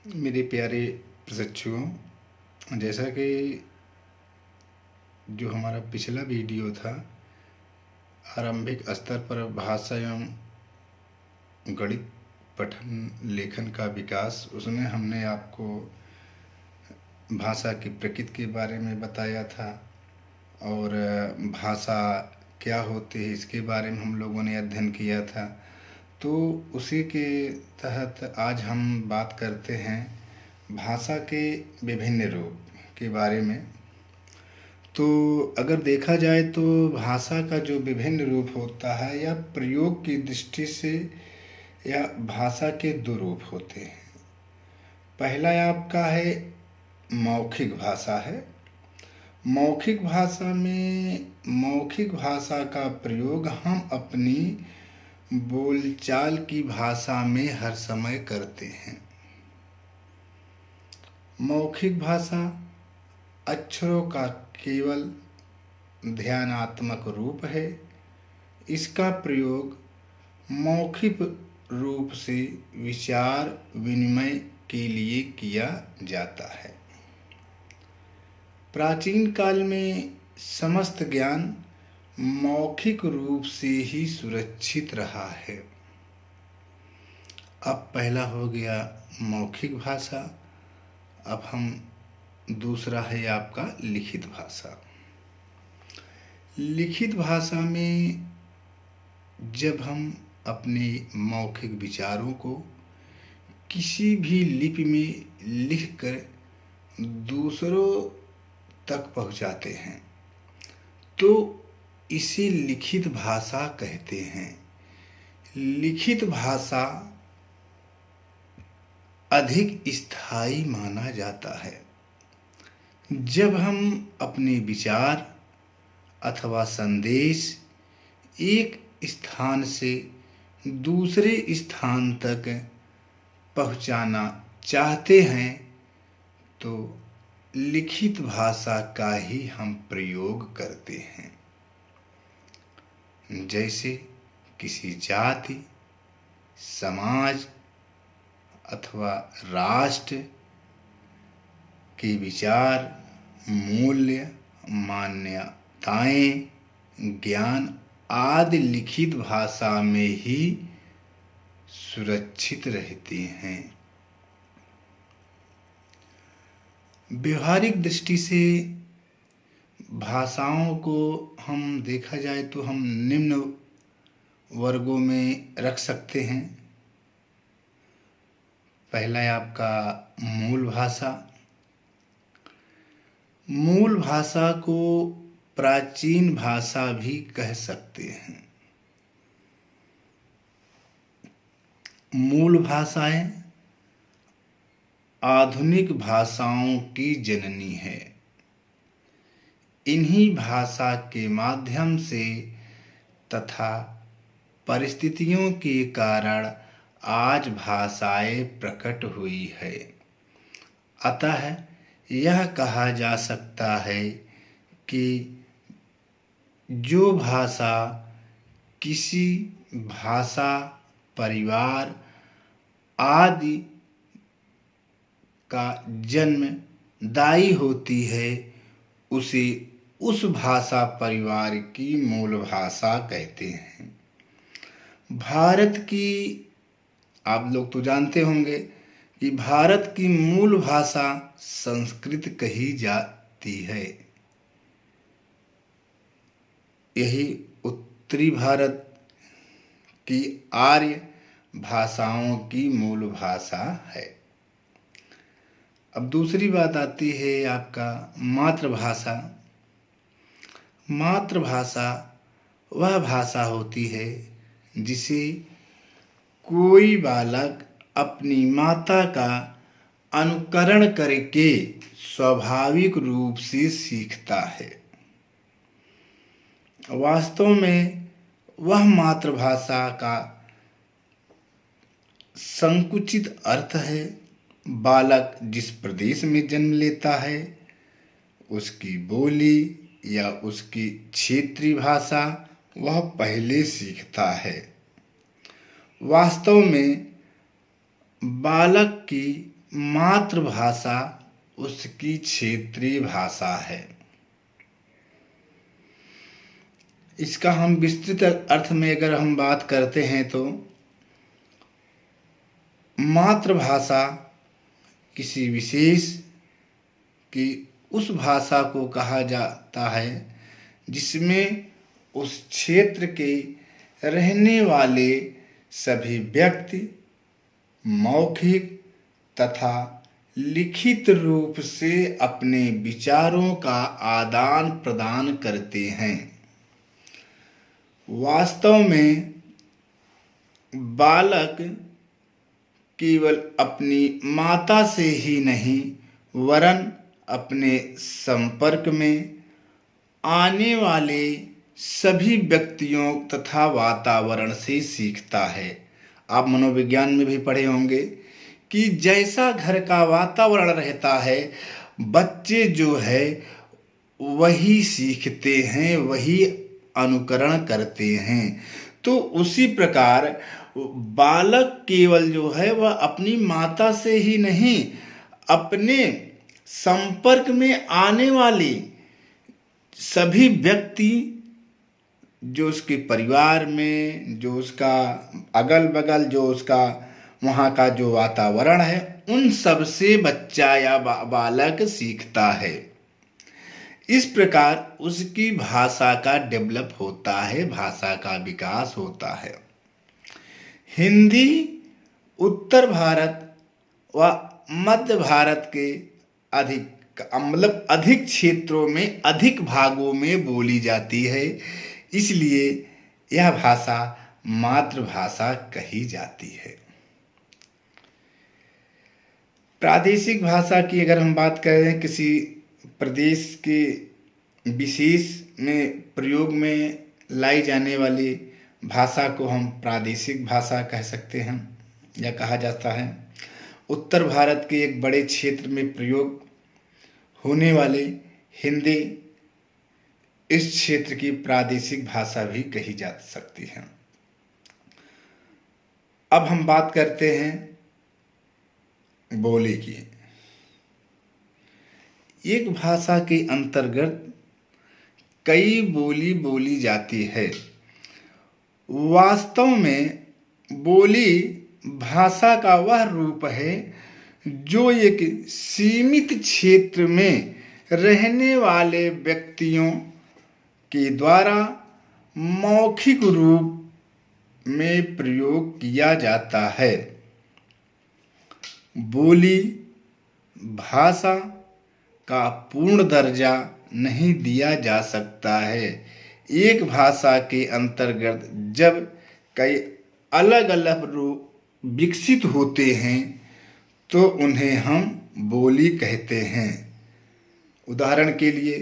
मेरे प्यारे प्रशिक्षुओं, जैसा कि जो हमारा पिछला वीडियो था आरंभिक स्तर पर भाषा एवं गणित पठन लेखन का विकास, उसमें हमने आपको भाषा की प्रकृति के बारे में बताया था और भाषा क्या होती है इसके बारे में हम लोगों ने अध्ययन किया था। तो उसी के तहत आज हम बात करते हैं भाषा के विभिन्न रूप के बारे में। तो अगर देखा जाए तो भाषा का जो विभिन्न रूप होता है या प्रयोग की दृष्टि से या भाषा के दो रूप होते हैं। पहला आपका है मौखिक भाषा है। मौखिक भाषा में मौखिक भाषा का प्रयोग हम अपनी बोलचाल की भाषा में हर समय करते हैं। मौखिक भाषा अक्षरों का केवल ध्यानात्मक रूप है। इसका प्रयोग मौखिक रूप से विचार विनिमय के लिए किया जाता है। प्राचीन काल में समस्त ज्ञान मौखिक रूप से ही सुरक्षित रहा है। अब पहला हो गया मौखिक भाषा, अब हम दूसरा है आपका लिखित भाषा। लिखित भाषा में जब हम अपने मौखिक विचारों को किसी भी लिपि में लिखकर दूसरों तक पहुंचाते हैं तो इसे लिखित भाषा कहते हैं। लिखित भाषा अधिक स्थायी माना जाता है। जब हम अपने विचार अथवा संदेश एक स्थान से दूसरे स्थान तक पहुंचाना चाहते हैं तो लिखित भाषा का ही हम प्रयोग करते हैं। जैसे किसी जाति, समाज अथवा राष्ट्र के विचार, मूल्य, मान्यताएं, ज्ञान आदि लिखित भाषा में ही सुरक्षित रहते हैं। व्यवहारिक दृष्टि से भाषाओं को हम देखा जाए तो हम निम्न वर्गों में रख सकते हैं। पहला है आपका मूल भाषा। मूल भाषा को प्राचीन भाषा भी कह सकते हैं। मूल भाषाएं आधुनिक भाषाओं की जननी है। इन्हीं भाषा के माध्यम से तथा परिस्थितियों के कारण आज भाषाएं प्रकट हुई है। अतः यह कहा जा सकता है कि जो भाषा किसी भाषा परिवार आदि का जन्मदायी होती है उसे उस भाषा परिवार की मूल भाषा कहते हैं। भारत की आप लोग तो जानते होंगे कि भारत की मूल भाषा संस्कृत कही जाती है। यही उत्तरी भारत की आर्य भाषाओं की मूल भाषा है। अब दूसरी बात आती है आपका मातृभाषा। मातृभाषा वह भाषा होती है जिसे कोई बालक अपनी माता का अनुकरण करके स्वाभाविक रूप से सीखता है। वास्तव में वह मातृभाषा का संकुचित अर्थ है। बालक जिस प्रदेश में जन्म लेता है उसकी बोली या उसकी क्षेत्रीय भाषा वह पहले सीखता है। वास्तव में बालक की मातृभाषा उसकी क्षेत्रीय भाषा है। इसका हम विस्तृत अर्थ में अगर हम बात करते हैं तो मातृभाषा किसी विशेष की उस भाषा को कहा जाता है जिसमें उस क्षेत्र के रहने वाले सभी व्यक्ति मौखिक तथा लिखित रूप से अपने विचारों का आदान प्रदान करते हैं। वास्तव में बालक केवल अपनी माता से ही नहीं वरन अपने संपर्क में आने वाले सभी व्यक्तियों तथा वातावरण से सीखता है। आप मनोविज्ञान में भी पढ़े होंगे कि जैसा घर का वातावरण रहता है बच्चे जो है वही सीखते हैं, वही अनुकरण करते हैं। तो उसी प्रकार बालक केवल जो है वह अपनी माता से ही नहीं अपने संपर्क में आने वाले सभी व्यक्ति जो उसके परिवार में, जो उसका अगल बगल, जो उसका वहाँ का जो वातावरण है, उन सब से बच्चा या बालक सीखता है। इस प्रकार उसकी भाषा का डेवलप होता है, भाषा का विकास होता है। हिंदी उत्तर भारत व मध्य भारत के अधिक क्षेत्रों में, अधिक भागों में बोली जाती है, इसलिए यह भाषा मातृभाषा कही जाती है। प्रादेशिक भाषा की अगर हम बात करें, किसी प्रदेश के विशेष में प्रयोग में लाई जाने वाली भाषा को हम प्रादेशिक भाषा कह सकते हैं या कहा जाता है। उत्तर भारत के एक बड़े क्षेत्र में प्रयोग होने वाले हिंदी इस क्षेत्र की प्रादेशिक भाषा भी कही जा सकती है। अब हम बात करते हैं बोली की। एक भाषा के अंतर्गत कई बोली बोली जाती है। वास्तव में बोली भाषा का वह रूप है जो एक सीमित क्षेत्र में रहने वाले व्यक्तियों के द्वारा मौखिक रूप में प्रयोग किया जाता है। बोली भाषा का पूर्ण दर्जा नहीं दिया जा सकता है। एक भाषा के अंतर्गत जब कई अलग अलग रूप विकसित होते हैं तो उन्हें हम बोली कहते हैं। उदाहरण के लिए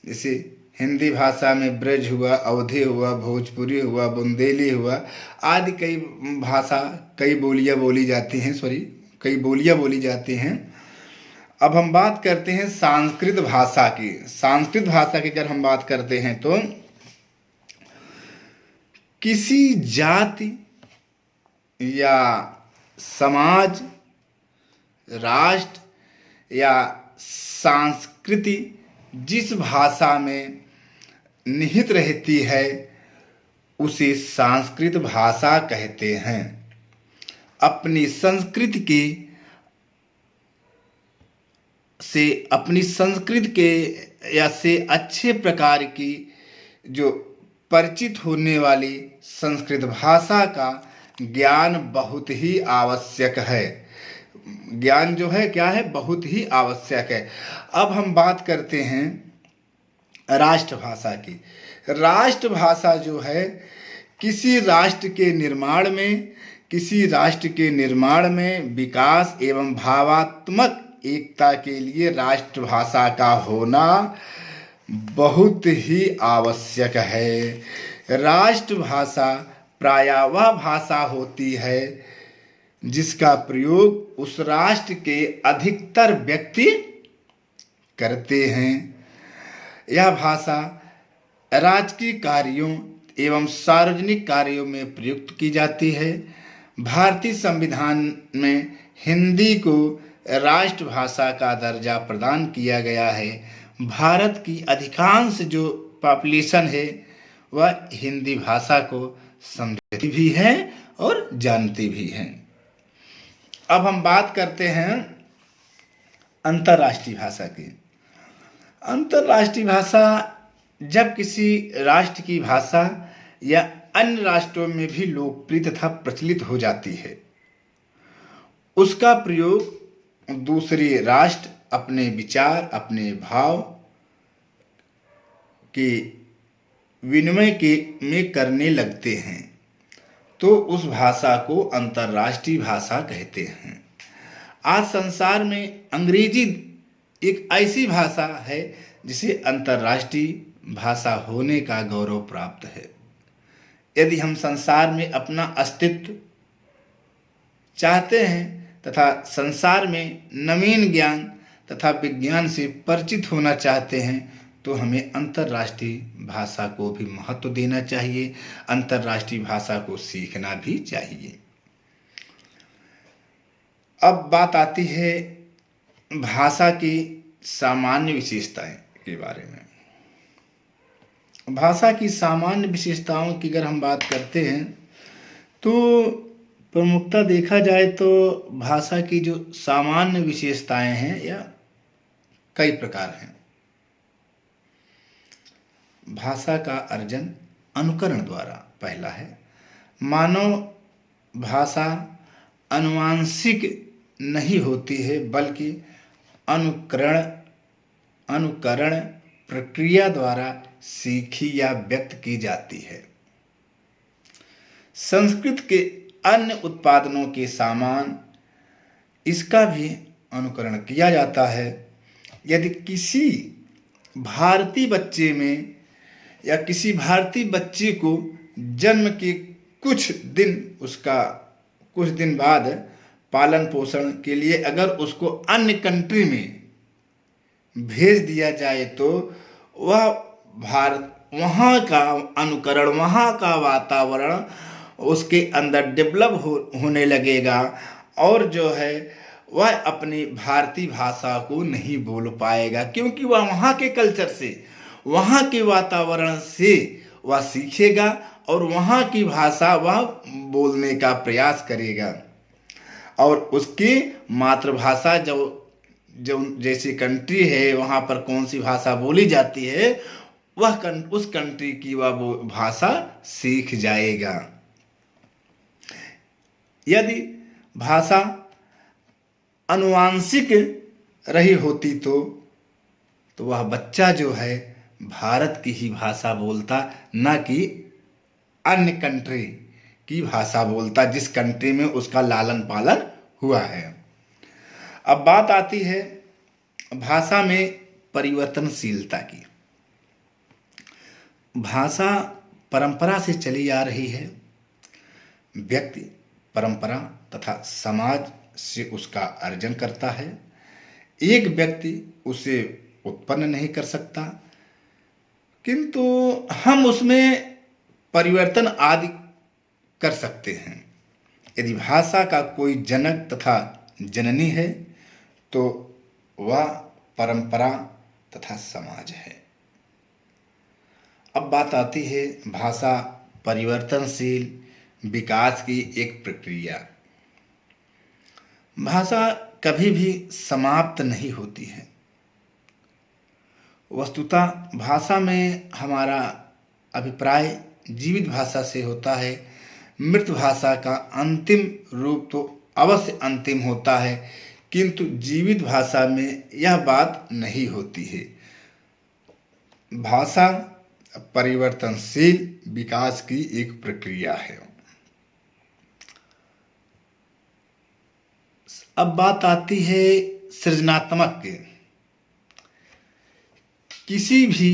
जैसे हिंदी भाषा में ब्रज हुआ, अवधी हुआ, भोजपुरी हुआ, बुंदेली हुआ आदि कई बोलियां बोली जाती हैं। अब हम बात करते हैं संस्कृत भाषा की। संस्कृत भाषा की अगर हम बात करते हैं तो किसी जाति या समाज, राष्ट्र या संस्कृति जिस भाषा में निहित रहती है उसे संस्कृत भाषा कहते हैं। अपनी संस्कृति से अच्छे प्रकार की जो परिचित होने वाली संस्कृत भाषा का ज्ञान बहुत ही आवश्यक है। ज्ञान जो है क्या है, बहुत ही आवश्यक है। अब हम बात करते हैं राष्ट्रभाषा की। राष्ट्रभाषा जो है किसी राष्ट्र के निर्माण में विकास एवं भावात्मक एकता के लिए राष्ट्रभाषा का होना बहुत ही आवश्यक है। राष्ट्रभाषा प्रायः वह भाषा होती है जिसका प्रयोग उस राष्ट्र के अधिकतर व्यक्ति करते हैं। यह भाषा राजकीय कार्यों एवं सार्वजनिक कार्यों में प्रयुक्त की जाती है। भारतीय संविधान में हिंदी को राष्ट्रभाषा का दर्जा प्रदान किया गया है। भारत की अधिकांश जो पॉपुलेशन है वह हिंदी भाषा को समझती भी है और जानती भी है। अब हम बात करते हैं अंतर्राष्ट्रीय भाषा की। अंतर्राष्ट्रीय भाषा जब किसी राष्ट्र की भाषा या अन्य राष्ट्रों में भी लोकप्रिय तथा प्रचलित हो जाती है, उसका प्रयोग दूसरे राष्ट्र अपने विचार, अपने भाव के विनिमय में करने लगते हैं, तो उस भाषा को अंतर्राष्ट्रीय भाषा कहते हैं। आज संसार में अंग्रेजी एक ऐसी भाषा है जिसे अंतर्राष्ट्रीय भाषा होने का गौरव प्राप्त है। यदि हम संसार में अपना अस्तित्व चाहते हैं तथा संसार में नवीन ज्ञान तथा विज्ञान से परिचित होना चाहते हैं, तो हमें अंतर्राष्ट्रीय भाषा को भी महत्व देना चाहिए, अंतर्राष्ट्रीय भाषा को सीखना भी चाहिए। अब बात आती है भाषा की सामान्य विशेषताएं के बारे में। भाषा की सामान्य विशेषताओं की अगर हम बात करते हैं तो प्रमुखता देखा जाए तो भाषा की जो सामान्य विशेषताएं हैं या कई प्रकार हैं। भाषा का अर्जन अनुकरण द्वारा पहला है। मानव भाषा आनुवांशिक नहीं होती है, बल्कि अनुकरण प्रक्रिया द्वारा सीखी या व्यक्त की जाती है। संस्कृत के अन्य उत्पादनों के समान इसका भी अनुकरण किया जाता है। यदि किसी भारतीय बच्चे में या किसी भारतीय बच्चे को जन्म के कुछ दिन बाद पालन पोषण के लिए अगर उसको अन्य कंट्री में भेज दिया जाए, तो वह वहाँ का अनुकरण, वहाँ का वातावरण उसके अंदर डेवलप होने लगेगा और जो है वह अपनी भारतीय भाषा को नहीं बोल पाएगा, क्योंकि वह वहाँ के कल्चर से, वहाँ के वातावरण से वह सीखेगा और वहाँ की भाषा वह बोलने का प्रयास करेगा। और उसकी मातृभाषा जो जैसी कंट्री है वहाँ पर कौन सी भाषा बोली जाती है, वह उस कंट्री की वह भाषा सीख जाएगा। यदि भाषा आनुवांशिक रही होती तो वह बच्चा जो है भारत की ही भाषा बोलता, न कि अन्य कंट्री की भाषा बोलता जिस कंट्री में उसका लालन पालन हुआ है। अब बात आती है भाषा में परिवर्तनशीलता की। भाषा परंपरा से चली आ रही है। व्यक्ति परंपरा तथा समाज से उसका अर्जन करता है। एक व्यक्ति उसे उत्पन्न नहीं कर सकता, किंतु हम उसमें परिवर्तन आदि कर सकते हैं। यदि भाषा का कोई जनक तथा जननी है तो वह परंपरा तथा समाज है। अब बात आती है भाषा परिवर्तनशील विकास की एक प्रक्रिया। भाषा कभी भी समाप्त नहीं होती है। वस्तुतः भाषा में हमारा अभिप्राय जीवित भाषा से होता है। मृत भाषा का अंतिम रूप तो अवश्य अंतिम होता है, किंतु जीवित भाषा में यह बात नहीं होती है। भाषा परिवर्तनशील विकास की एक प्रक्रिया है। अब बात आती है सृजनात्मक के। किसी भी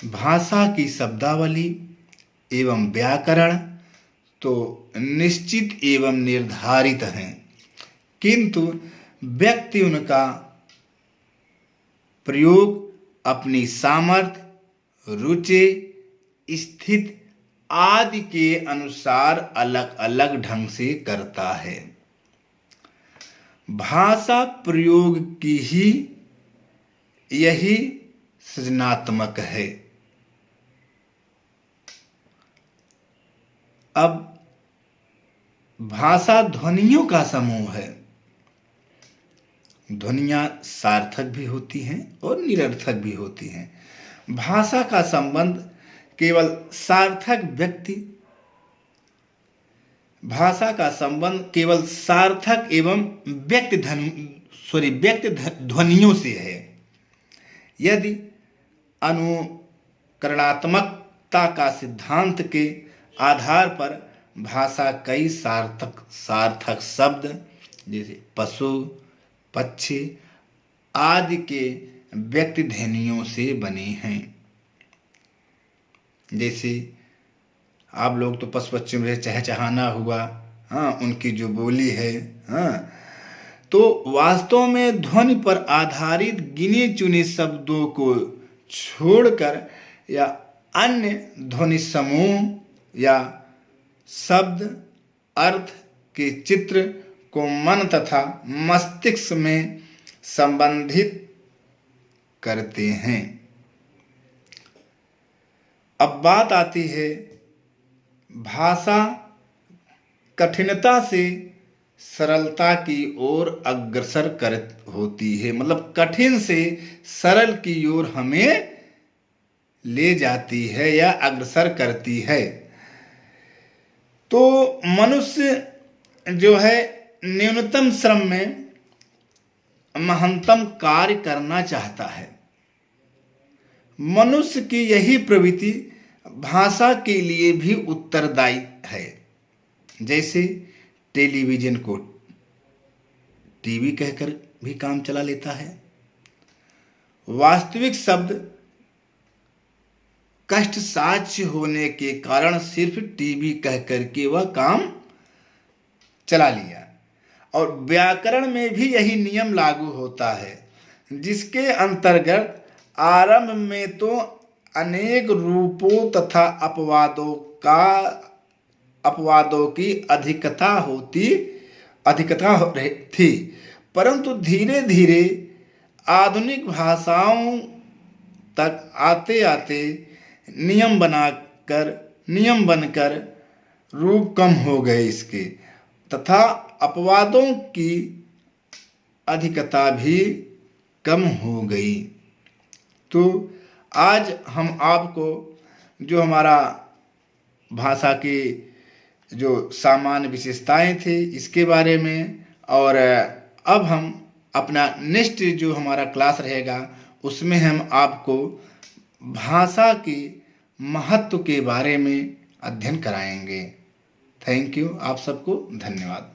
भाषा की शब्दावली एवं व्याकरण तो निश्चित एवं निर्धारित हैं, किंतु व्यक्ति उनका प्रयोग अपनी सामर्थ्य, रुचि, स्थिति आदि के अनुसार अलग अलग ढंग से करता है। भाषा प्रयोग की ही यही सृजनात्मक है। अब भाषा ध्वनियों का समूह है। ध्वनियाँ सार्थक भी होती हैं और निरर्थक भी होती हैं। भाषा का संबंध केवल सार्थक व्यक्ति भाषा का संबंध केवल सार्थक एवं व्यक्ति ध्वनियों से है। यदि अनुकरणात्मकता का सिद्धांत के आधार पर भाषा कई सार्थक शब्द जैसे पशु, पक्षी आदि के व्यक्ति ध्वनियों से बनी हैं। जैसे आप लोग तो पशु पक्षी में चहचहाना हुआ, हाँ, उनकी जो बोली है, हाँ, तो वास्तव में ध्वनि पर आधारित गिने चुने शब्दों को छोड़कर या अन्य ध्वनि समूह या शब्द अर्थ के चित्र को मन तथा मस्तिष्क में संबंधित करते हैं। अब बात आती है भाषा कठिनता से सरलता की ओर अग्रसर कर होती है, मतलब कठिन से सरल की ओर हमें ले जाती है या अग्रसर करती है। तो मनुष्य जो है न्यूनतम श्रम में महानतम कार्य करना चाहता है। मनुष्य की यही प्रवृत्ति भाषा के लिए भी उत्तरदायी है। जैसे टेलीविजन को टीवी कहकर भी काम चला लेता है। वास्तविक शब्द कष्ट साध्य होने के कारण सिर्फ टीवी कहकर के वह काम चला लिया। और व्याकरण में भी यही नियम लागू होता है, जिसके अंतर्गत आरंभ में तो अनेक रूपों तथा अपवादों की अधिकता थी, परंतु धीरे धीरे आधुनिक भाषाओं तक आते आते नियम बनकर रूप कम हो गए इसके, तथा अपवादों की अधिकता भी कम हो गई। तो आज हम आपको जो हमारा भाषा की जो सामान्य विशेषताएं थी इसके बारे में, और अब हम अपना नेक्स्ट जो हमारा क्लास रहेगा उसमें हम आपको भाषा के महत्व के बारे में अध्ययन कराएंगे। थैंक यू, आप सबको धन्यवाद।